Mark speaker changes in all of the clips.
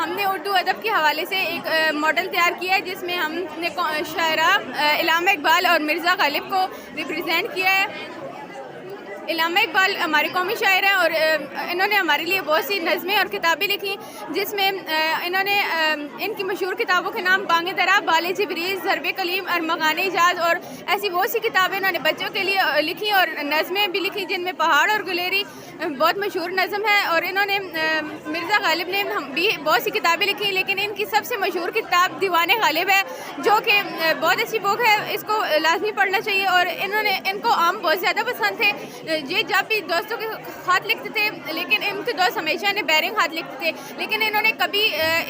Speaker 1: हमने उर्दू अदब के हवाले से एक मॉडल तैयार किया है जिसमें हमने शायरा इल्लामा इकबाल और मिर्ज़ा गालिब को रिप्रेजेंट किया है। इल्लामा इकबाल हमारे कौमी शायर हैं और इन्होंने हमारे लिए बहुत सी नज़में और किताबें लिखी, जिसमें इन्होंने इनकी मशहूर किताबों के नाम बांग दरा, बाले जिब्रील, ज़रबे कलीम, अरमगान इजाज़ और ऐसी बहुत सी किताबें इन्होंने बच्चों के लिए लिखी और नज़में भी लिखी, जिनमें पहाड़ और गुलेरी बहुत मशहूर नज़म है। और इन्होंने मिर्ज़ा गालिब ने भी बहुत सी किताबें लिखी, लेकिन इनकी सबसे मशहूर किताब दीवाने गालिब है, जो कि बहुत अच्छी बुक है, इसको लाजमी पढ़ना चाहिए। और इनको आम बहुत ज़्यादा पसंद थे। ये जब भी दोस्तों के हाथ लिखते थे, लेकिन इनके दोस्त हमेशा इन्हें बैरिंग हाथ लिखते थे, लेकिन इन्होंने कभी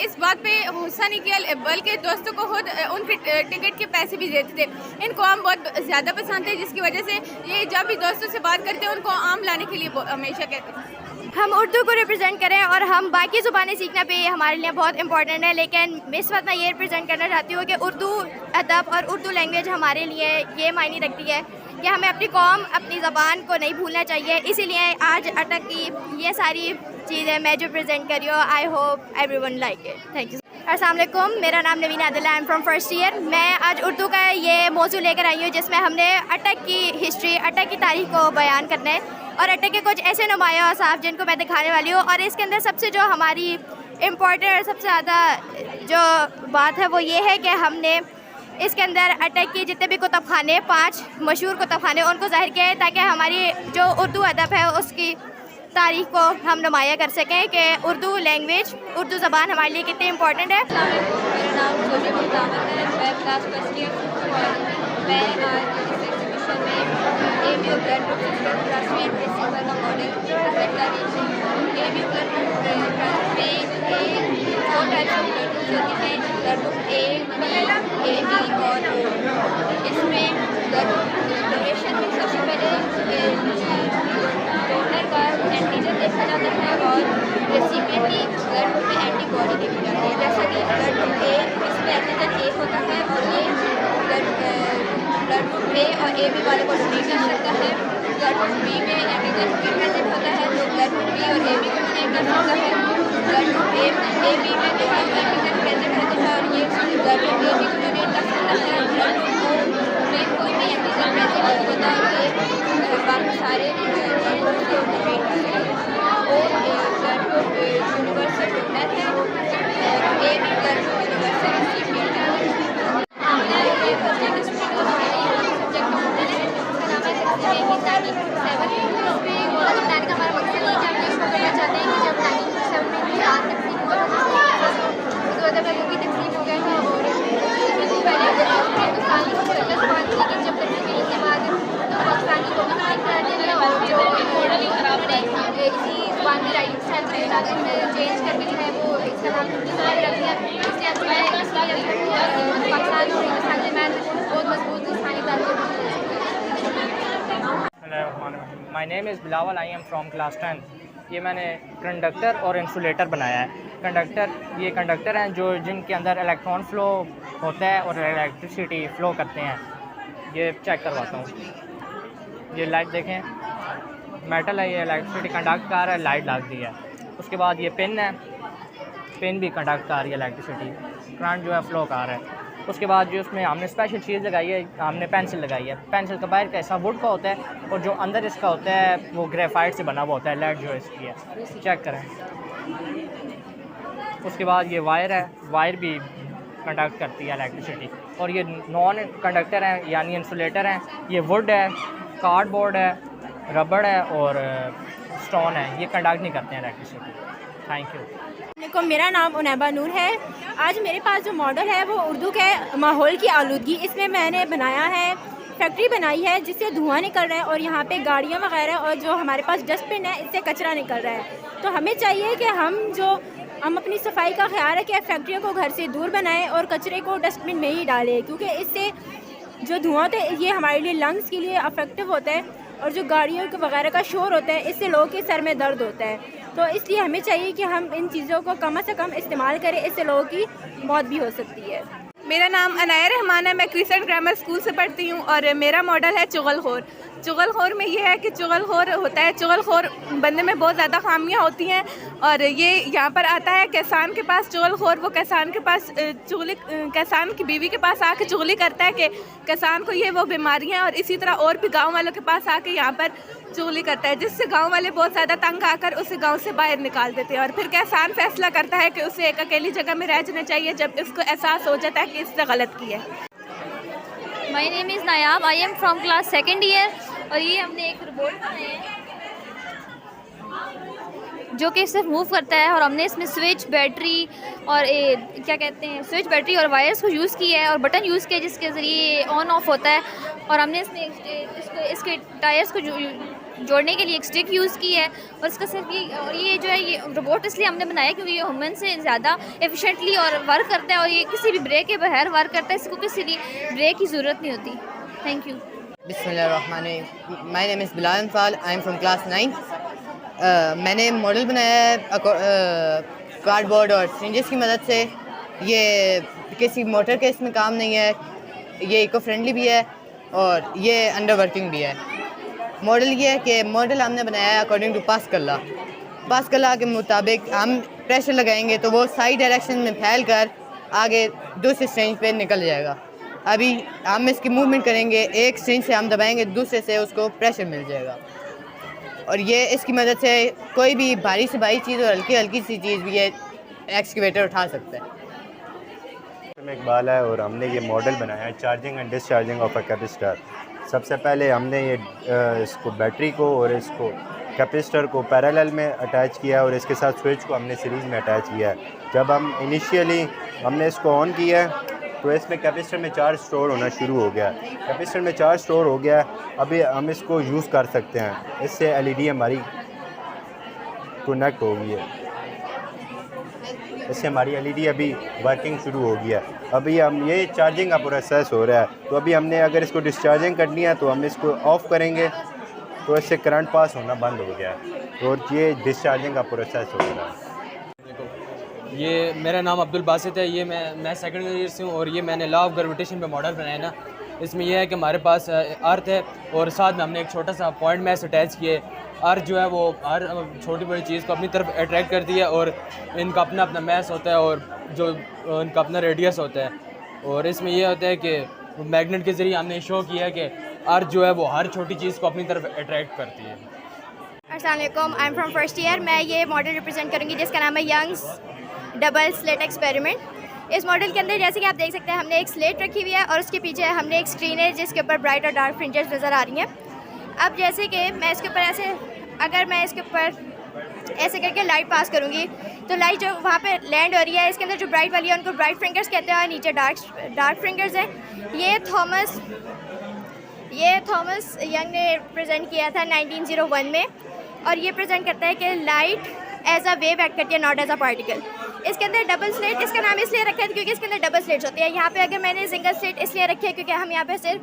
Speaker 1: इस बात पे गुस्सा नहीं किया, बल्कि दोस्तों को खुद उनके टिकट के पैसे भी देते थे। इनको आम बहुत ज़्यादा पसंद है, जिसकी वजह से ये जब भी दोस्तों से बात करते हैं उनको आम लाने के लिए हमेशा कहते हैं।
Speaker 2: हम उर्दू को रिप्रेजेंट करें और हम बाकी ज़ुबानें सीखना भी हमारे लिए बहुत इंपॉर्टेंट है, लेकिन इस वक्त मैं ये रिप्रेजेंट करना चाहती हूँ कि उर्दू अदब और उर्दू लैंग्वेज हमारे लिए ये मायने रखती है कि हमें अपनी कौम, अपनी ज़बान को नहीं भूलना चाहिए। इसीलिए आज अटक की ये सारी चीज़ें मैं जो प्रेजेंट कर रही हूँ, I hope everyone like it. Thank you. अस्सलाम वालेकुम, मेरा नाम Naveen Adil, I am from first year. मैं आज उर्दू का ये मौजू लेकर आई हूँ जिसमें हमने अटक की हिस्ट्री, अटक की तारीख को बयान करना है और अटक के कुछ ऐसे नुमाया औसाफ जिनको मैं दिखाने वाली हूँ। और इसके अंदर सबसे जो हमारी इम्पोर्टेंट और सबसे ज़्यादा जो बात है वो ये है कि हमने इसके अंदर अटक की जितने भी कुतुब खाने, 5 मशहूर कुतुब खाने, उनको ज़ाहिर किया है ताकि हमारी जो उर्दू अदब है उसकी तारीख को हम नुमाया कर सकें कि उर्दू लैंग्वेज, उर्दू ज़बान हमारे लिए कितनी इम्पोर्टेंट है।
Speaker 3: मेरा नाम सोनी मुल्तामत है, मैं क्लास फर्स्ट ईयर और मैं आज इस एग्जीबिशन में एबीओ ब्लड ट्रांसमिट प्रिंसिपल का मॉडल प्रेजेंट कर रही हूँ। एबीओ ब्लड में 4 टाइप्स ऑफ ब्लड ग्रुप्स होती हैं, blood group A, B, A B और ओ। इसमें ब्लड डोनेशन में सबसे पहले डोनर का एंटीजन देखा जाता है और रेसिपिएंट की ब्लड ग्रुप में एंटीबॉडी देखी जाती है। जैसा कि ब्लड ग्रुप ए, इसमें एंटीजन ए होता है और ये ब्लड ग्रुप ए और ए बी वाले को डोनेट कर सकता है। ब्लड ग्रुप बी में एंटीजन बी प्रेजेंट होता है तो ब्लड ग्रुप बी और ए बी को डोनेट कर सकता है। ब्लड ग्रुप ए बी में दोनों एंटीजन प्रेजेंट होते हैं और ये ब्लड ग्रुप ए बी को डोनेट कर सकता है। ब्लड ग्रुप ओ में कोई भी एंटीजन प्रेजेंट नहीं होता, ये बाकी सारे ब्लड ग्रुप को डोनेट कर सकते हैं। और ब्लड ग्रुप यूनिवर्सल डोनर है और A B blood group universal recipient है। हमने ये सब्जेक्ट सब्जेक्ट मॉडल है, उसका नाम है की तारीख 7। इसमें मॉडल बनाने का हमारा मकसद ये है कि हम इसको करना चाहते हैं कि जब 1907 में इंसान तकसीम हुआ तो अदब है वो भी तकसीम हो गए हैं और पहले हिंदुस्तान की सबसे अलग बात थी कि जब तक के बाद तो पाकिस्तानी को भी तकसीम करा दिया गया और जो मॉडल उन्होंने इसी ज़बान की राइटिंग स्टाइल में चेंज करके जो है वो इसका नाम हिंदुस्तान रख दिया। इसलिए अब मैं पाकिस्तान और हिंदुस्तान के मैच बहुत मजबूत स्थानीय ताल्लुक।
Speaker 4: My name is Bilawal, I am from class 10। ये मैंने कंडक्टर और इंसुलेटर बनाया है। ये कंडक्टर हैं जो जिनके अंदर इलेक्ट्रॉन फ़्लो होता है और इलेक्ट्रिसिटी फ़्लो करते हैं। ये चेक करवाता हूँ। ये लाइट देखें, मेटल है, ये इलेक्ट्रिसिटी कंडक्ट कर रहा है, लाइट लग दी है। उसके बाद ये पिन है, पिन भी कंडक्ट कर रही है, इलेक्ट्रिसिटी करंट जो है फ़्लो कर रहा है। उसके बाद जो उसमें हमने स्पेशल चीज़ लगाई है, हमने पेंसिल लगाई है। पेंसिल का बाहर का ऐसा वुड का होता है और जो अंदर इसका होता है वो ग्रेफाइट से बना हुआ होता है। लेड जो इसकी है, चेक करें। उसके बाद ये वायर है, वायर भी कंडक्ट करती है इलेक्ट्रिसिटी। और ये नॉन कंडक्टर हैं यानी इंसुलेटर हैं। ये वुड है, कार्डबोर्ड है, रबड़ है और स्टोन है, ये कंडक्ट नहीं करते हैं इलेक्ट्रिसिटी। Thank you.
Speaker 5: मेरा नाम उनैबा नूर है। आज मेरे पास जो मॉडल है वो उर्दू के माहौल की आलूदगी, इसमें मैंने बनाया है, फैक्ट्री बनाई है जिससे धुआं निकल रहा है और यहाँ पे गाड़ियाँ वगैरह और जो हमारे पास डस्टबिन है इससे कचरा निकल रहा है। तो हमें चाहिए कि हम अपनी सफाई का ख्याल रखें, फैक्ट्रियों को घर से दूर बनाएं और कचरे को डस्टबिन में ही डालें, क्योंकि इससे जो धुआं होता है ये हमारे लिए लंग्स के लिए अफेक्टिव होता है और जो गाड़ियों के वगैरह का शोर होता है इससे लोगों के सर में दर्द होता है। तो इसलिए हमें चाहिए कि हम इन चीज़ों को कम से कम इस्तेमाल करें, इससे लोगों की मौत भी हो सकती है।
Speaker 1: मेरा नाम अनाया रहमान है, मैं क्रिसेंट ग्रामर स्कूल से पढ़ती हूँ और मेरा मॉडल है चुगलखोर। चुगलखोर में ये है कि चुगलखोर होता है, चुगलखोर बंदे में बहुत ज़्यादा खामियाँ होती हैं और ये यहाँ पर आता है किसान के पास चुगलखोर, वो किसान के पास किसान की बीवी के पास आके चुगली करता है कि किसान को ये वो बीमारियाँ, और इसी तरह और भी गांव वालों के पास आके यहाँ पर चुगली करता है, जिससे गांव वाले बहुत ज़्यादा तंग आकर उसे गांव से बाहर निकाल देते हैं। और फिर किसान फैसला करता है कि उसे एक अकेली जगह में रह जाना चाहिए जब इसको एहसास हो जाता है कि इसने गलत किया है।
Speaker 3: My name is Nayab, I am from class 2nd year. और ये हमने एक रोबोट बनाया है जो कि सिर्फ मूव करता है, और हमने इसमें स्विच, बैटरी और क्या कहते हैं, स्विच, बैटरी और वायर्स को यूज़ किया है और बटन यूज़ किया जिसके ज़रिए ऑन ऑफ होता है। और हमने इसमें इसके टायर्स को जोड़ने के लिए एक स्टिक यूज़ की है। और इसका सिर्फ ये जो है ये रोबोट इसलिए हमने बनाया क्योंकि ये ह्यूमन से ज़्यादा एफिशिएंटली और वर्क करता है, और ये किसी भी ब्रेक के बगैर वर्क करता है, इसको किसी भी ब्रेक की ज़रूरत नहीं होती। Thank you.
Speaker 6: बिस्मिल्लाहिर्रहमानिर्रहीम। My name is Bilal Anfal, I am from class 9। मैंने मॉडल बनाया है कार्डबोर्ड और सिरिंजेस की मदद से। ये किसी मोटर के इसमें काम नहीं है, ये इको फ्रेंडली भी है और ये अंडर वर्किंग भी है। मॉडल ये है कि मॉडल हमने बनाया है अकॉर्डिंग टू पास्कल लॉ के मुताबिक हम प्रेशर लगाएंगे तो वो साइड डायरेक्शन में फैल कर आगे दूसरे स्ट्रेंज पे निकल जाएगा। अभी हम इसकी मूवमेंट करेंगे, एक स्ट्रेंज से हम दबाएंगे, दूसरे से उसको प्रेशर मिल जाएगा। और ये इसकी मदद से कोई भी भारी से भारी चीज़ और हल्की हल्की सी चीज़ भी ये एक्सकेवेटर उठा सकता है।
Speaker 7: मैं इकबाल है और हमने ये मॉडल बनाया है charging and discharging of a capacitor. सबसे पहले हमने ये इसको बैटरी को और इसको कैपेसिटर को पैरेलल में अटैच किया और इसके साथ स्विच को हमने सीरीज़ में अटैच किया है। जब हम इनिशियली हमने इसको ऑन किया है तो इसमें कैपेसिटर में चार्ज स्टोर होना शुरू हो गया। कैपेसिटर में चार्ज स्टोर हो गया, अभी हम इसको यूज़ कर सकते हैं। इससे एलईडी हमारी कनेक्ट हो गई है, इससे हमारी एलईडी अभी वर्किंग शुरू हो गया। अभी हम ये चार्जिंग का प्रोसेस हो रहा है, तो अभी हमने अगर इसको डिस्चार्जिंग करनी है तो हम इसको ऑफ़ करेंगे तो इससे करंट पास होना बंद हो गया है और ये डिस्चार्जिंग का प्रोसेस हो रहा है।
Speaker 8: ये मेरा नाम अब्दुल बासित है, ये मैं 2nd ईयर से हूँ और ये मैंने लॉ ऑफ ग्रेविटेशन पे मॉडल बनाया ना। इसमें यह है कि हमारे पास अर्थ है और साथ में हमने एक छोटा सा पॉइंट मैस अटैच किए। अर्थ जो है वो हर छोटी बड़ी चीज़ को अपनी तरफ अट्रैक्ट करती है और इनका अपना अपना मैस होता है और जो इनका अपना रेडियस होता है। और इसमें यह होता है कि मैग्नेट के ज़रिए हमने शो किया कि अर्थ जो है वो हर छोटी चीज़ को अपनी तरफ अट्रैक्ट करती है।
Speaker 2: अस्सलाम वालेकुम, आई एम फ्रॉम 1st ईयर। मैं ये मॉडल रिप्रेजेंट करूँगी जिसका नाम है यंग्स डबल स्लेट एक्सपेरिमेंट। इस मॉडल के अंदर जैसे कि आप देख सकते हैं हमने एक स्लेट रखी हुई है और उसके पीछे हमने एक स्क्रीन है जिसके ऊपर ब्राइट और डार्क फ्रिंजेस नज़र आ रही हैं। अब जैसे कि मैं इसके ऊपर ऐसे, अगर मैं इसके ऊपर ऐसे करके लाइट पास करूँगी तो लाइट जो वहाँ पे लैंड हो रही है, इसके अंदर जो ब्राइट वाली है उनको ब्राइट फिंगर्स कहते हैं और नीचे डार्क फिंगर्स हैं। ये थॉमस यंग ने प्रेजेंट किया था 1901 में, और ये प्रेजेंट करता है कि light as a wave act करती है, नॉट एज अ पार्टिकल। इसके अंदर डबल स्लेट, इसका नाम इसलिए रखा है क्योंकि इसके अंदर डबल स्लेट्स होती है। यहाँ पे अगर मैंने सिंगल स्लेट इसलिए रखी है क्योंकि हम यहाँ पे सिर्फ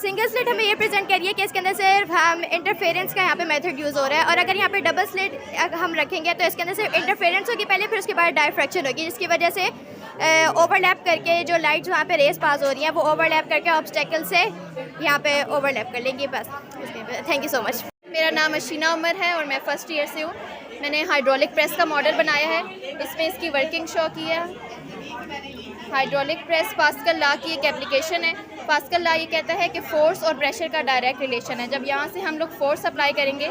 Speaker 2: सिंगल स्लेट हमें ये प्रेजेंट करिए कि इसके अंदर सिर्फ हम इंटरफेरेंस का यहाँ पे मेथड यूज़ हो रहा है। और अगर यहाँ पे डबल स्लेट हम रखेंगे तो इसके अंदर सिर्फ इंटरफेरेंस होगी पहले, फिर उसके बाद डायफ्रैक्शन होगी, जिसकी वजह से ओवरलैप करके जो लाइट वहाँ पे रेस पास हो रही हैं वो ओवरलैप करके ऑब्स्टेकल से यहाँ पे ओवरलैप कर लेंगी। बस थैंक यू सो मच।
Speaker 1: मेरा नाम अशीना उमर है और मैं 1st ईयर से हूँ। मैंने हाइड्रोलिक प्रेस का मॉडल बनाया है, इसमें इसकी वर्किंग शो की है। हाइड्रोलिक प्रेस पास्कल लॉ की एक एप्लीकेशन है। पास्कल लॉ ये कहता है कि फ़ोर्स और प्रेशर का डायरेक्ट रिलेशन है। जब यहाँ से हम लोग फोर्स अप्लाई करेंगे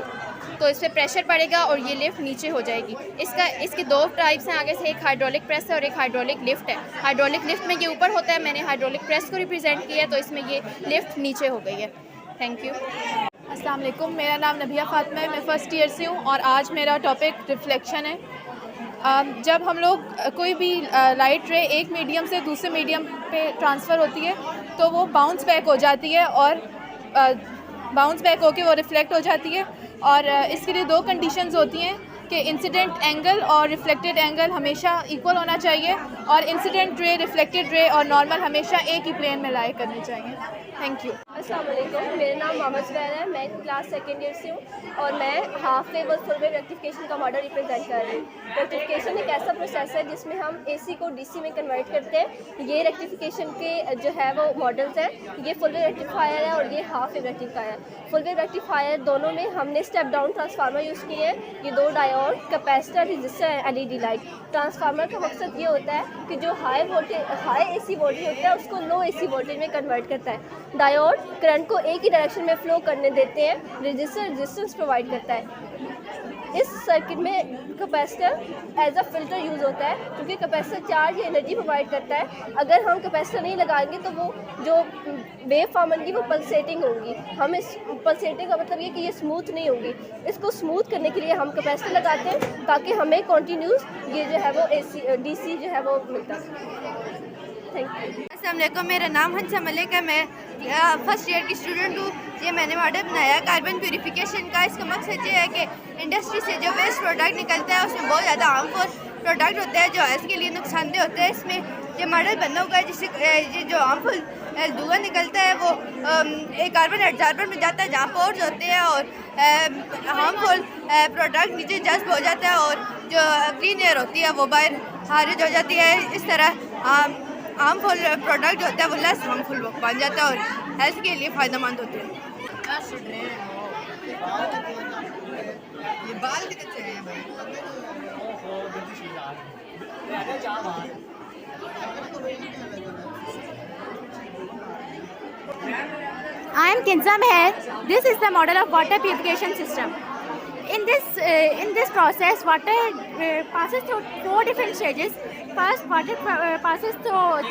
Speaker 1: तो इस पर प्रेशर पड़ेगा और ये लिफ्ट नीचे हो जाएगी। इसकी 2 टाइप्स हैं आगे से, एक हाइड्रोलिक प्रेस है और एक हाइड्रोलिक लिफ्ट है। हाइड्रोलिक लिफ्ट में ये ऊपर होता है, मैंने हाइड्रोलिक प्रेस को रिप्रेजेंट किया है तो इसमें ये लिफ्ट नीचे हो गई है। Thank you.
Speaker 9: अस्सलाम वालेकुम, मेरा नाम नबिया फ़ातिमा है, मैं 1st ईयर से हूँ और आज मेरा टॉपिक रिफ्लेक्शन है। जब हम लोग कोई भी लाइट रे एक मीडियम से दूसरे मीडियम पे ट्रांसफ़र होती है तो वो बाउंस बैक हो जाती है और बाउंस बैक होके वो रिफ़्लेक्ट हो जाती है। और इसके लिए 2 कंडीशंस होती हैं कि इंसिडेंट एंगल और रिफ्लेक्टेड एंगल हमेशा इक्वल होना चाहिए और इंसिडेंट रे, रिफ्लेक्टेड रे और नॉर्मल हमेशा एक ही प्लेन में लाई करनी चाहिए। Thank you.
Speaker 10: अस्सलाम वालेकुम, मेरा नाम मोहम्मद ज़ुबैर है। मैं क्लास सेकेंड ईयर से हूँ और मैं हाफ वेव और फुल वेव रेक्टिफिकेशन का मॉडल रिप्रेजेंट कर रही हूँ। रेक्टिफिकेशन एक ऐसा प्रोसेस है जिसमें हम AC को DC में कन्वर्ट करते हैं। ये रेक्टिफिकेशन के जो है वो मॉडल्स हैं, ये फुल वेव रेक्टिफायर है और ये half wave rectifier. Full wave rectifier दोनों में हमने स्टेप डाउन ट्रांसफार्मर यूज़ किए हैं। ये 2 diode, capacitor, resistor and LED light. Transformer का मकसद ये होता है कि जो हाई AC वोल्टेज होता है उसको लो AC वोल्टेज में कन्वर्ट करता है। डायोड करंट को एक ही डायरेक्शन में फ्लो करने देते हैं। रेजिस्टर रेजिस्टेंस प्रोवाइड करता है। इस सर्किट में capacitor as a filter use होता है क्योंकि कैपेसिटर चार्ज या एनर्जी प्रोवाइड करता है। अगर हम कैपेसिटर नहीं लगाएंगे तो वो जो वेव फॉर्म होगी वो पल्सेटिंग होगी। हम इस पल्सेटिंग का मतलब ये कि ये स्मूथ नहीं होगी। इसको स्मूथ करने के लिए हम कैपेसिटर लगाते हैं ताकि हमें कॉन्टीन्यूस ये जो है वो DC जो है वो मिलता है। Thank you.
Speaker 2: अस्सलाम वालेकुम, मेरा नाम हंसा मलिक है। मैं फर्स्ट ईयर की स्टूडेंट हूँ। ये मैंने मॉडल बनाया कार्बन प्यूरिफिकेशन का। इसका मकसद ये है कि इंडस्ट्री से जो वेस्ट प्रोडक्ट निकलता है उसमें बहुत ज़्यादा हार्मफुल प्रोडक्ट होते हैं जो हेल्थ के लिए नुकसानदेह होते हैं। इसमें ये मॉडल बना हुआ है जिससे ये जो हार्मफुल धुआं निकलता है वो एक कार्बन एब्जॉर्बर में जाता है जहाँ पोर्स होते हैं और हार्मफुल प्रोडक्ट नीचे जज्ब हो जाता है और जो क्लीन एयर होती है वो बाहर खारिज हो जाती है। इस तरह हार्मफुल प्रोडक्ट होता है वो लेस हार्मफुल बन जाता है और हेल्थ के लिए फ़ायदेमंद होते हैं।
Speaker 5: I am Kinza Meher. This is the model of water purification system. In this process, water passes through 4 different stages. First, water passes through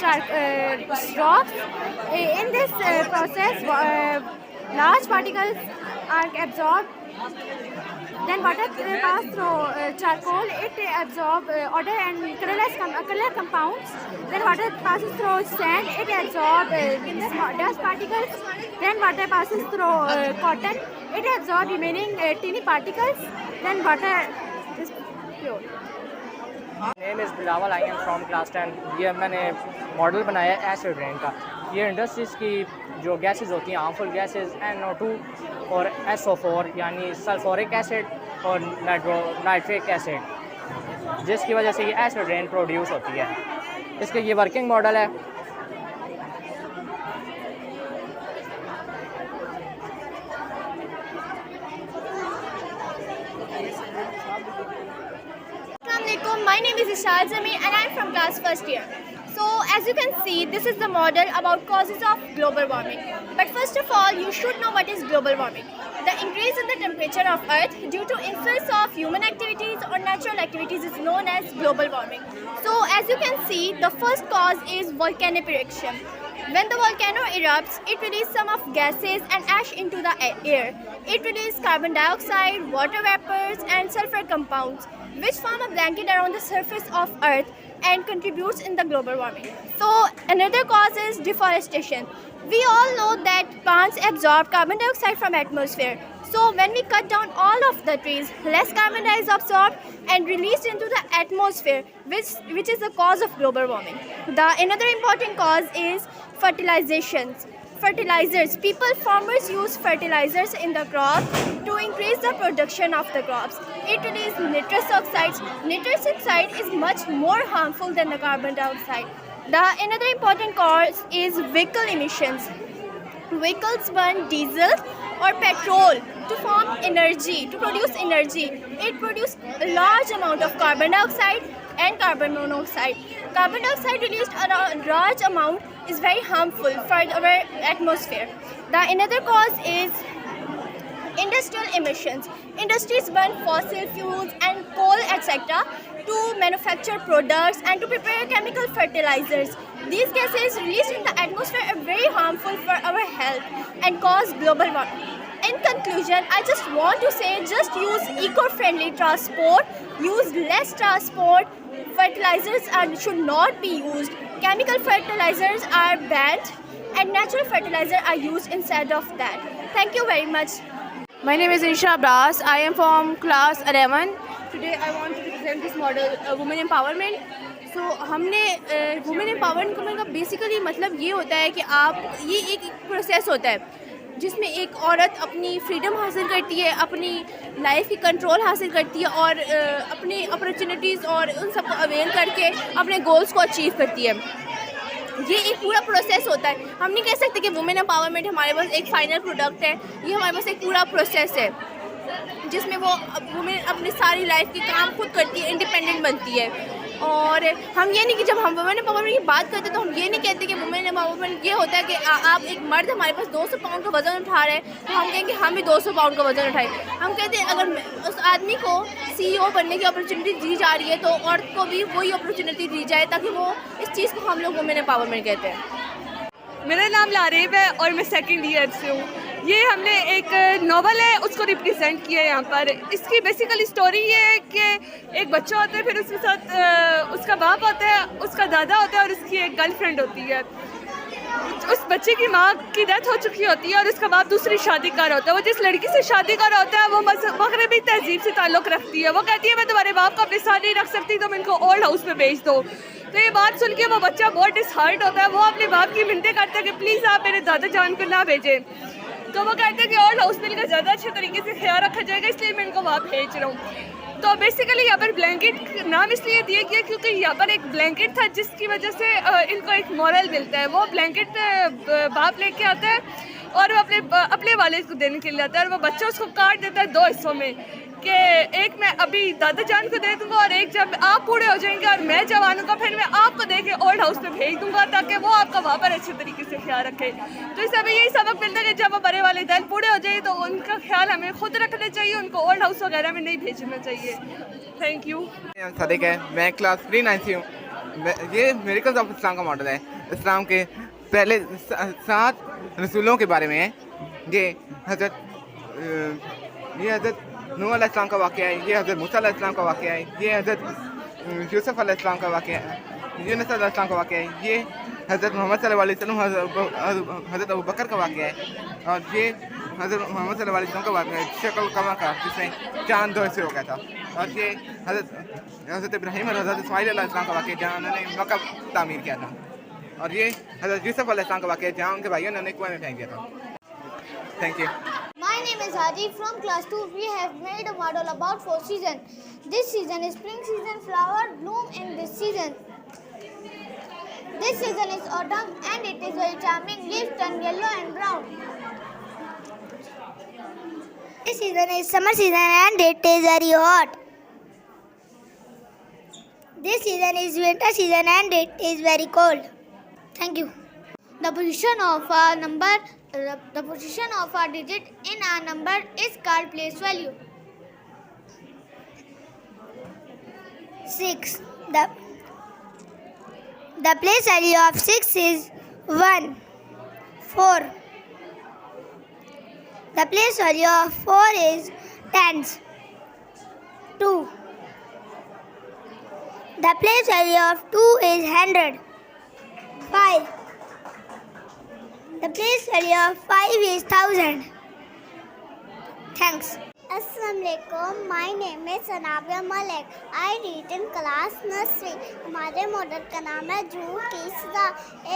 Speaker 5: drops. In this process, large particles are absorbed. Then water passes through charcoal. It absorbs odor and color compounds. Then water passes through sand. It absorbs dust particles. Then water passes through cotton. It absorbs remaining tiny particles. Then water is pure.
Speaker 4: Name is Bilawal, I am from class 10। ये मैंने model बनाया है acid rain का। ये industries की जो gases होती हैं हार्मफुल गैसेस NO2 और SO4 यानी सल्फोरिक एसिड और नाइट्रिक एसिड, जिसकी वजह से ये एसिड रेन प्रोड्यूस होती है। इसका ये वर्किंग मॉडल है।
Speaker 2: My name is Ishal Zamir and I am from class first year. So as you can see, this is the model about causes of global warming. But first of all, you should know what is global warming. The increase in the temperature of Earth due to influence of human activities or natural activities is known as global warming. So as you can see, the first cause is volcanic eruption. When the volcano erupts, it releases some of gases and ash into the air. It releases carbon dioxide, water vapors and sulfur compounds, which form a blanket around the surface of Earth and contributes in the global warming. So another cause is deforestation. We all know that plants absorb carbon dioxide from atmosphere. So when we cut down all of the trees, less carbon dioxide is absorbed and released into the atmosphere, which is the cause of global warming. Another important cause is fertilizations. Fertilizers. Farmers use fertilizers in the crop to increase the production of the crops. It releases nitrous oxides. Nitrous oxide is much more harmful than the carbon dioxide. Another important cause is vehicle emissions. Vehicles burn diesel or petrol to form energy, to produce energy. It produces a large amount of carbon dioxide and carbon monoxide. Carbon dioxide released a large amount is very harmful for our atmosphere. Another cause is industrial emissions. Industries burn fossil fuels and coal, etc. to manufacture products and to prepare chemical fertilizers. These gases released in the atmosphere are very harmful for our health and cause global warming. In conclusion, I just want to say, just use eco-friendly transport, use less transport, fertilizers should not be used, chemical fertilizers are banned and natural fertilizers are used instead of that. Thank you very much.
Speaker 11: My name is Isha Abbas. I am from class 11
Speaker 1: today I want to represent this model, women empowerment. So हमने women empowerment का basically मतलब ये होता है कि आप ये एक प्रोसेस होता है जिसमें एक औरत अपनी फ्रीडम हासिल करती है, अपनी लाइफ की कंट्रोल हासिल करती है और अपनी अपॉर्चुनिटीज़ और उन सबको अवेल करके अपने गोल्स को अचीव करती है। ये एक पूरा प्रोसेस होता है। हम नहीं कह सकते कि वुमेन एम्पावरमेंट हमारे पास एक फाइनल प्रोडक्ट है, ये हमारे पास एक पूरा प्रोसेस है जिसमें वो वुमेन अपनी सारी लाइफ की काम खुद करती है, इंडिपेंडेंट बनती है। और हम ये नहीं कि जब हम वुमेन एम्पावरमेंट की बात करते हैं तो हम ये नहीं कहते कि वुमेन एम्पावरमेंट ये होता है कि आप एक मर्द हमारे पास 200 पाउंड का वज़न उठा रहे हैं तो हम कहेंगे हम भी 200 पाउंड का वज़न उठाएं। हम कहते हैं अगर उस आदमी को CEO बनने की अपॉर्चुनिटी दी जा रही है तो औरत को भी वही अपॉर्चुनिटी दी जाए, ताकि वो इस चीज़ को हम लोग वुमेन एम्पावरमेंट कहते हैं।
Speaker 11: मेरा नाम लारेब है और मैं 2nd ईयर से हूँ। ये हमने एक नॉवल है उसको रिप्रेजेंट किया है यहाँ पर। इसकी बेसिकली स्टोरी ये है कि एक बच्चा होता है, फिर उसके साथ उसका बाप होता है, उसका दादा होता है और उसकी एक गर्लफ्रेंड होती है। उस बच्चे की माँ की डेथ हो चुकी होती है और उसका बाप दूसरी शादी कर होता है। वो जिस लड़की से शादी कर होता है वो मगरबी तहजीब से ताल्लुक़ रखती है। वो कहती है मैं तुम्हारे बाप को अपने साथ नहीं रख सकती, तुम इनको ओल्ड हाउस में भेज दो। तो ये बात सुन के वो बच्चा बहुत डिसहार्ट होता है। वो अपने बाप की मिन्नतें करता है कि प्लीज़ आप मेरे दादा जान को ना भेजें। तो वो कहते हैं कि ओल्ड हाउस में इनका ज़्यादा अच्छे तरीके से ख्याल रखा जाएगा, इसलिए मैं इनको वहाँ भेज रहा हूँ। तो बेसिकली यहाँ पर ब्लैंकेट नाम इसलिए दिया गया क्योंकि यहाँ पर एक ब्लैंकेट था जिसकी वजह से इनको एक मॉरल मिलता है। वो ब्लैंकेट बाप लेके आता है और वो अपने वालिद को देने के लिए आता है और वो बच्चा उसको काट देता है 2 हिस्सों में कि एक मैं अभी दादा जान को दे दूँगा और एक जब आप बूढ़े हो जाएंगे और मैं जवान होगा फिर मैं आपको दे के ओल्ड हाउस में भेज दूँगा ताकि वो आपका वहाँ पर अच्छे तरीके से ख्याल रखे। तो इससे हमें यही सबक मिलता है कि जब बड़े वाले दान बूढ़े हो जाए तो उनका ख्याल हमें खुद रखना चाहिए, उनको ओल्ड हाउस वगैरह में नहीं भेजना चाहिए। Thank you.
Speaker 12: सदिक है, मैं क्लास 3-9 से हूँ। ये मिरेकल्स ऑफ इस्लाम का मॉडल है। इस्लाम के पहले 7 रसूलों के बारे में है। ये हज़रत नूह अलैहिस्सलाम का वाक़या है, ये हज़रत मूसा अलैहिस्सलाम का वाक़या है, ये हज़रत यूसुफ अलैहिस्सलाम का वाक़या है, यूनुस अलैहिस्सलाम का वाक़या है, ये हज़रत मोहम्मद सल्लल्लाहु अलैहि वसल्लम हज़रत अबू बकर का वाक़या है और ये हज़रत मोहम्मद सल्लल्लाहु अलैहि वसल्लम का वाक़या है शक्ल कमर का जिसमें चाँद 2 हिस्से हो गया था। और ये हज़रत इब्राहीम और हज़रत इस्माईल अलैहिस्सलाम का वाक़या जहाँ उन्होंने मक्का तामीर किया था। और ये हज़रत यूसुफ अलैहिस्सलाम का वाक़या जहाँ उनके भाइयों ने उन्हें कुएं में फेंक दिया था। Thank you.
Speaker 2: My name is Haji from class 2. We have made a model about 4 seasons. This season is spring season. Flower bloom in this season. This season is autumn and it is very charming. Leaves turn yellow and brown. This season is summer season and it is very hot. This season is winter season and it is very cold. Thank you. The position of a digit in a number is called place value. 6. The place value of 6 is 1. 4. The place value of 4 is tens. 2. The place value of 2 is 100. 5. The place value of 5 is 1000. Thanks. Assalamualaikum. My name is Sanabia Malik. I read in class nursery. हमारे model का नाम है jute की सजा।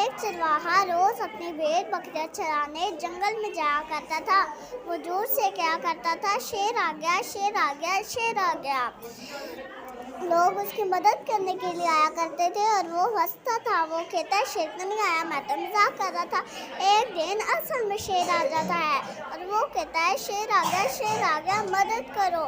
Speaker 2: एक चरवाहा रोज अपनी भेड़ बकरियां चराने जंगल में जाया करता था। वो जोर से क्या करता था, शेर आ गया, शेर आ गया, शेर आ गया। लोग उसकी मदद करने के लिए आया करते थे और वो हंसता था। वो कहता है शेर तो नहीं आया, मैं तो मजाक कर रहा था। एक दिन असल में शेर आ जाता है और वो कहता है शेर आ गया, शेर आ गया, मदद करो।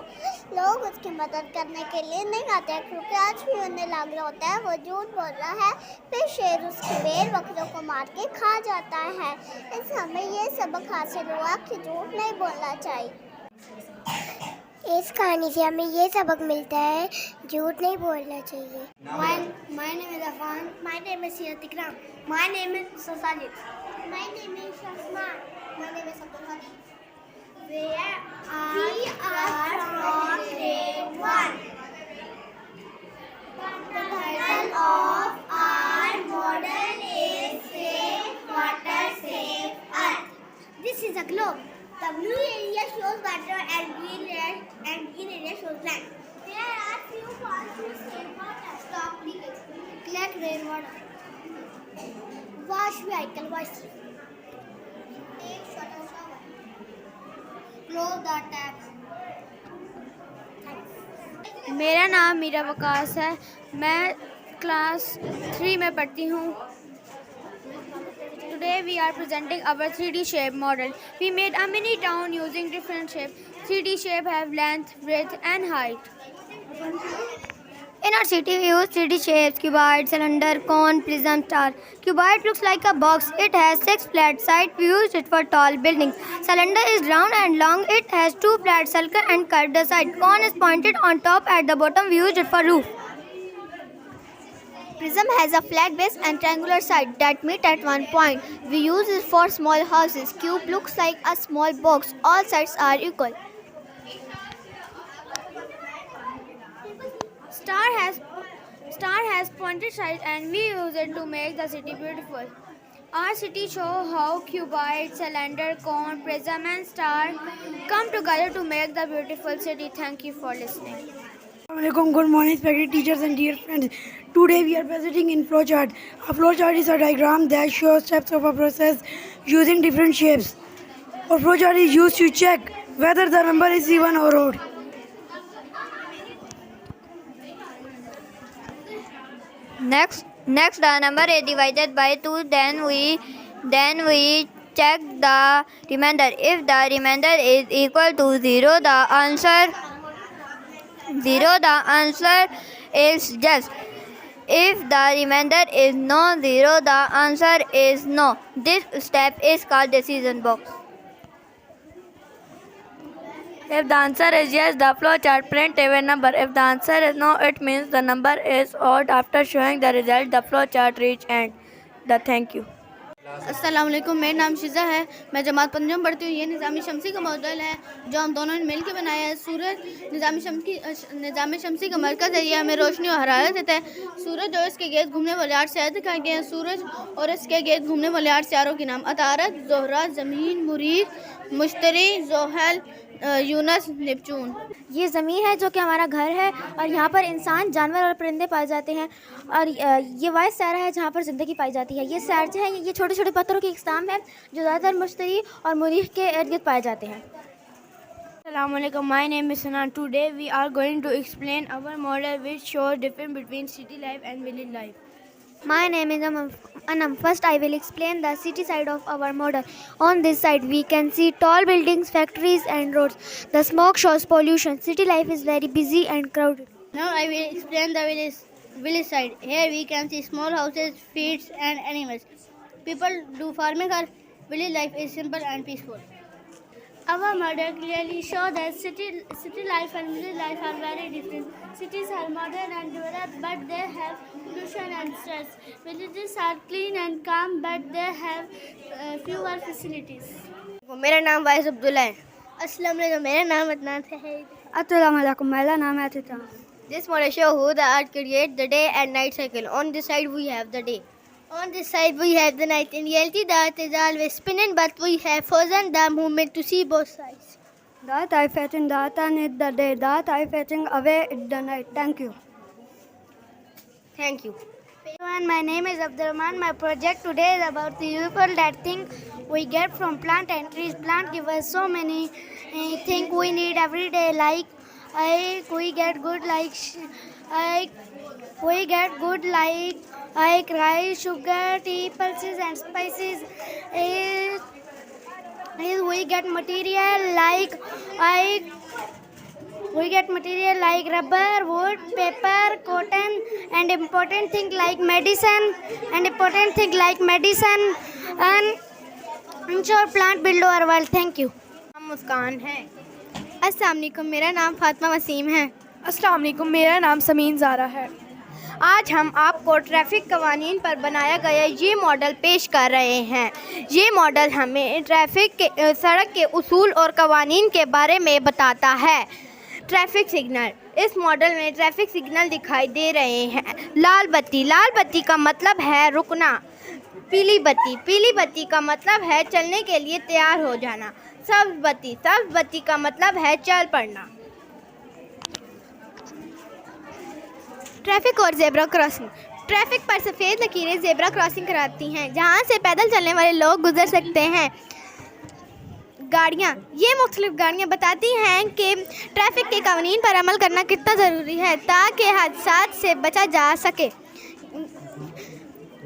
Speaker 2: लोग उसकी मदद करने के लिए नहीं आते क्योंकि आज भी उन्हें लग रहा होता है वो झूठ बोल रहा है। फिर शेर उसकी भेड़ बकरियों को मार के खा जाता है। इससे हमें ये सबक हासिल हुआ कि झूठ नहीं बोलना चाहिए। इस कहानी से हमें ये सबक मिलता है झूठ नहीं बोलना चाहिए। My name is Afan. My name is Siyatikram. My name is Sasajit. My name is Shasman. My name is Abdul Hadi. We are from grade 1. The title of our model is Save Water, Save Earth. This is a globe. The blue area shows water and green area shows land. There
Speaker 13: Stop leakage. Collect rainwater. Wash vehicle wisely. Take shorter shower. Close the taps.
Speaker 2: मेरा नाम मीरा वकास है, मैं class 3 में पढ़ती हूँ। Today we are presenting our 3D shape model. We made a mini town using different shapes. 3D shape have length, width and height.
Speaker 13: In our city, we use 3D shapes: cuboid, cylinder, cone, prism, star. Cuboid looks like a box. It has 6 flat sides. We use it for tall buildings. Cylinder is round and long. It has 2 flat circles and curved sides. Cone is pointed on top. At the bottom, we use it for roof. Prism has a flat base and triangular side that meet at one point. We use it for small houses. Cube looks like a small box. All sides are equal.
Speaker 2: Star has pointed sides and we use it to make the city beautiful. Our city show how cuboid, cylinder, cone, prism and star come together to make the beautiful city. Thank you for listening.
Speaker 14: Assalamualaikum. Good morning, respected teachers and dear friends. Today we are presenting in flowchart. A flowchart is a diagram that shows steps of a process using different shapes. A flowchart is used to check whether the number is even or odd.
Speaker 13: Next the number is divided by 2. Then we check the remainder. If the remainder is equal to 0, the answer is yes. If the remainder is non-zero, the answer is no. This step is called decision box.
Speaker 14: If the answer is yes, the flowchart print even number. If the answer is no, it means the number is odd. After showing the result, the flowchart reach end. Thank you.
Speaker 1: अस्सलाम वालेकुम, मेरा नाम शिज़ा है, मैं जमात 5 में पढ़ती हूँ। ये निज़ामी शमसी का मॉडल है जो हम दोनों ने मिल के बनाया है। सूरज निज़ामी शमसी का मरकज़ है, ये हमें रोशनी और हरारत देता है। सूरज और इसके गेर्द घूमने वाले 8 सियारे दिखाए गए हैं। सूरज और इसके गेर्द घूमने वाले 8 सियारों के नाम अतारत, ज़ोहरा, ज़मीन, मुरीख, मुश्तरी, ज़ोहल, यूनस, नेपचून।
Speaker 2: ये ज़मीन है जो कि हमारा घर है और यहाँ पर इंसान, जानवर और परिंदे पाए जाते हैं। और ये वाइस सैरा है जहाँ पर ज़िंदगी पाई जाती है। ये सैर जो है ये छोटे छोटे पत्थरों की इक़साम है जो ज़्यादातर मुश्तरी और मुरीख के इर्द गिर्द पाए जाते हैं।
Speaker 15: Assalamualaikum. My name is Sanan. Today we are going to explain our model which shows difference between city life and village life.
Speaker 2: My name is Anam. First, I will explain the city side of our model. On this side, we can see tall buildings, factories, and roads. The smoke shows pollution. City life is very busy and crowded.
Speaker 15: Now I will explain the village side. Here we can see small houses, fields, and animals. People do farming. Or village life is simple and peaceful.
Speaker 2: Our model clearly shows that city life and village life are very different. Cities are modern and developed, but they have pollution and stress. Villages are clean and calm, but they have fewer facilities.
Speaker 15: मेरा नाम vice Abdullah है। अस्सलाम वालेकुम, मेरा नाम अदनान है।
Speaker 2: अस्सलाम वालेकुम, मेरा नाम है अतिता।
Speaker 15: This model shows how the earth creates the day and night cycle. On this side we have the day. On this side we have the night. In reality the earth is always spinning, but we have frozen the movement to see both sides.
Speaker 2: That I facing that and it the day. That I facing away it the night. Thank you.
Speaker 15: Thank you.
Speaker 2: Everyone, my name is Abdurrahman. My project today is about the useful that thing we get from plant and trees. Plant give us so many things we need every day. Like we get good like rice, sugar, tea, pulses and spices. We get material like rubber, wood, paper, cotton, and important thing like medicine. And ensure plant build our world. Thank you.
Speaker 15: नाम मुस्कान है।
Speaker 2: अस्सलाम वालेकुम, मेरा नाम फातिमा वसीम है।
Speaker 15: अस्सलाम वालेकुम, मेरा नाम समीन ज़ारा है। आज हम आपको ट्रैफिक कवानीन पर बनाया गया ये मॉडल पेश कर रहे हैं। ये मॉडल हमें सड़क के उसूल और कवानीन के बारे में बताता है। ट्रैफिक सिग्नल, इस मॉडल में ट्रैफिक सिग्नल दिखाई दे रहे हैं। लाल बत्ती का मतलब है रुकना। पीली बत्ती का मतलब है चलने के लिए तैयार हो जाना। सब्ज बत्ती का मतलब है चल पड़ना। ट्रैफिक और ज़ेब्रा क्रॉसिंग। ट्रैफिक पर सफ़ेद लकीरें ज़ेब्रा क्रॉसिंग कराती हैं जहाँ से पैदल चलने वाले लोग गुजर सकते हैं। गाड़ियाँ, ये मुख्तलिफ गाड़ियाँ बताती हैं कि ट्रैफिक के कानून पर अमल करना कितना ज़रूरी है ताकि हादसात से बचा जा सके।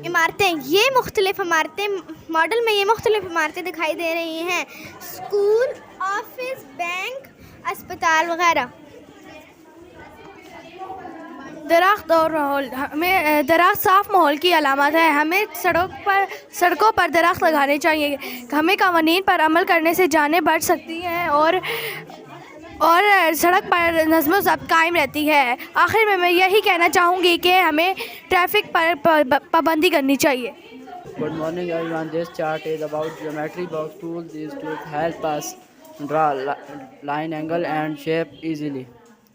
Speaker 15: इमारतें, ये मुख्तलिफ इमारतें मॉडल में ये मुख्तलिफ इमारतें दिखाई दे रही हैं, स्कूल, ऑफिस, बैंक, अस्पताल वगैरह।
Speaker 11: दरख्त और माहौल, हमें दरख्त साफ़ माहौल की अलामत है। हमें सड़कों पर दरख्त लगाने चाहिए। हमें कानून पर अमल करने से जानें बच सकती हैं और सड़क पर नज़्म व ज़ब्त कायम रहती है। आखिर में मैं यही कहना चाहूँगी कि हमें ट्रैफिक पर पाबंदी करनी चाहिए।
Speaker 16: Good morning everyone. This chart is about geometry box tools. These tools help us draw line, angle and shape easily.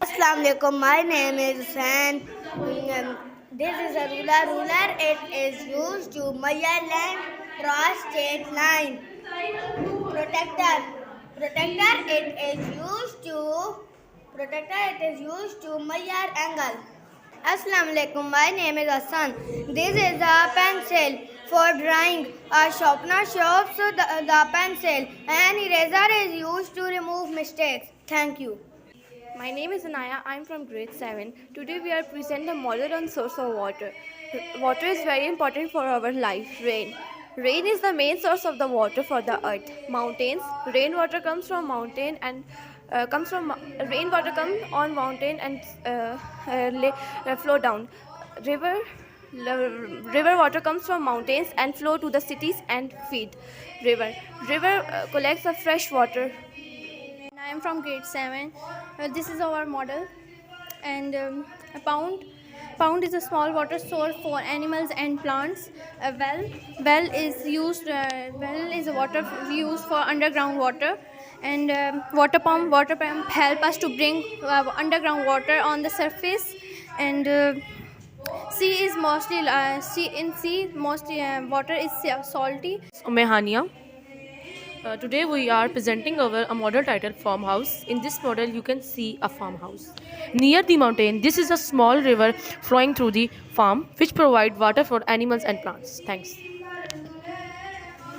Speaker 13: Assalamu alaikum. My name is Hussain. This is a ruler. Ruler, it is used to measure land, draw straight line. Protractor, it is used to measure angle. Assalamu alaikum. My name is Hassan. This is a pencil for drawing. A sharpener sharpens the pencil. An eraser is used to remove mistakes. Thank you.
Speaker 17: My name is Anaya. I am from grade 7. Today we are presenting a model on source of water. Water is very important for our life. Rain is the main source of the water for the earth. Mountains, rainwater comes from mountain and rainwater comes on mountain and flow down. River water comes from mountains and flow to the cities and feed river. Collects the fresh water.
Speaker 18: I am from grade 7. This is our model, and a pound is a small water source for animals and plants. A well is a water used for underground water, and water pump help us to bring underground water on the surface. And sea mostly water is salty.
Speaker 19: Mehania. Today we are presenting a model titled farmhouse. In this model you can see a farmhouse near the mountain. This is a small river flowing through the farm which provide water for animals and plants. Thanks.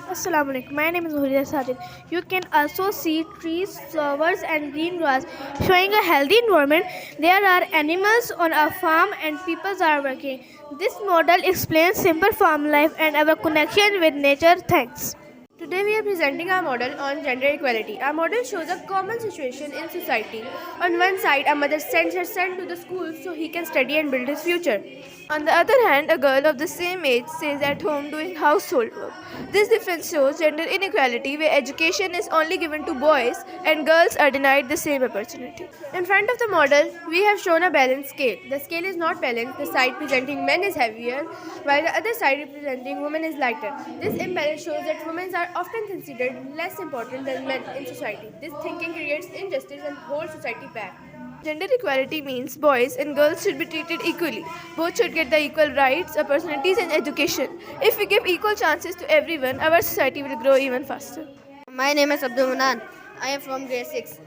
Speaker 15: Assalamu alaikum. My name is Hurriya Sajid. You can also see trees, flowers and green grass showing a healthy environment. There are animals on a farm and people are working. This model explains simple farm life and our connection with nature. Thanks.
Speaker 17: Today we are presenting our model on gender equality. Our model shows a common situation in society. On one side, a mother sends her son to the school so he can study and build his future. On the other hand, a girl of the same age stays at home doing household work. This difference shows gender inequality, where education is only given to boys and girls are denied the same opportunity. In front of the model, we have shown a balanced scale. The scale is not balanced. The side presenting men is heavier, while the other side representing women is lighter. This imbalance shows that women are often considered less important than men in society. This thinking creates injustice and holds society back. Gender equality means boys and girls should be treated equally. Both should get the equal rights, opportunities and education. If we give equal chances to everyone, our society will grow even faster.
Speaker 13: My name is Abdul Manan. I am from grade 6.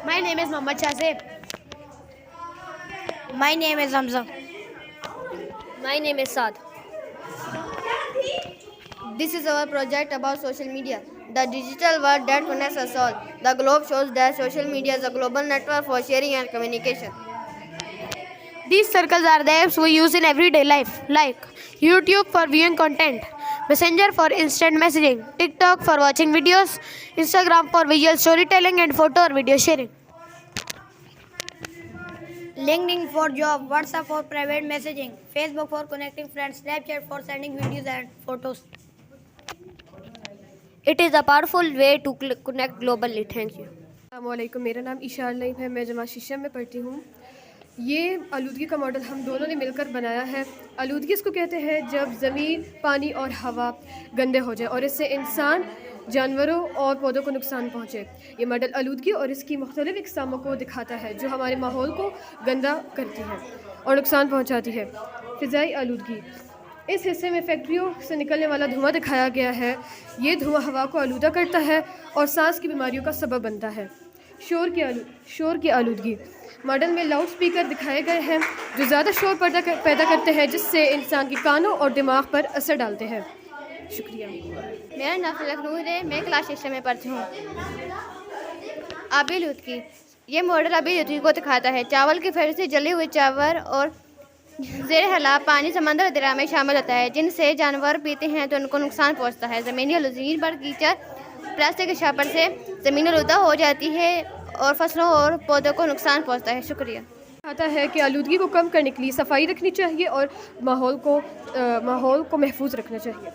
Speaker 15: My name is Mohammad Shazeb.
Speaker 13: My name is Hamza. My name is Saad. This is our project about social media, the digital world that connects us all. The globe shows that social media is a global network for sharing and communication.
Speaker 15: These circles are the apps we use in everyday life, like YouTube for viewing content, Messenger for instant messaging, TikTok for watching videos, Instagram for visual storytelling and photo or video sharing,
Speaker 13: LinkedIn for job, WhatsApp for private messaging, Facebook for connecting friends, Snapchat for sending videos and photos. It is a powerful way to connect globally. Thank you.
Speaker 17: अस्सलामुअलैकुम, मेरा नाम ईशान नईम है। मैं जमा शीशम में पढ़ती हूँ। ये आलूदगी का मॉडल हम दोनों ने मिलकर बनाया है। आलूदगी इसको कहते हैं जब ज़मीन, पानी और हवा गंदे हो जाए और इससे इंसान, जानवरों और पौधों को नुकसान पहुँचे। ये मॉडल आलूदगी और इसकी मुख्तलिफ इक़सामों को दिखाता है जो हमारे माहौल को गंदा करती है और नुकसान पहुँचाती है। फ़िज़ाई आलूदगी, इस हिस्से में फैक्ट्रियों से निकलने वाला धुआं दिखाया गया है। ये धुआं हवा को आलूदा करता है और सांस की बीमारियों का सबब बनता है। शोर की आलूदगी,
Speaker 20: मॉडल में लाउड स्पीकर दिखाए गए हैं जो ज़्यादा शोर पैदा करते हैं, जिससे इंसान के कानों और दिमाग पर असर डालते हैं। शुक्रिया।
Speaker 2: मेरा नाम फलक नूर है, मैं क्लास 6 में पढ़ती हूँ। आबी लुत्की, ये मॉडल आबी लुत्की को दिखाता है। चावल की फेर से जले हुए चावल और ज़ेर हला पानी समंदर दरिया में शामिल होता है, जिनसे जानवर पीते हैं तो उनको नुकसान पहुँचता है। ज़मीनी आलूदगी पर कीचड़ प्लास्टिक के शापर से ज़मीन आलूदा हो जाती है और फसलों और पौधों को नुकसान पहुँचता है। शुक्रिया।
Speaker 20: आता है कि आलूदगी को कम करने के लिए सफाई रखनी चाहिए और माहौल को महफूज रखना चाहिए।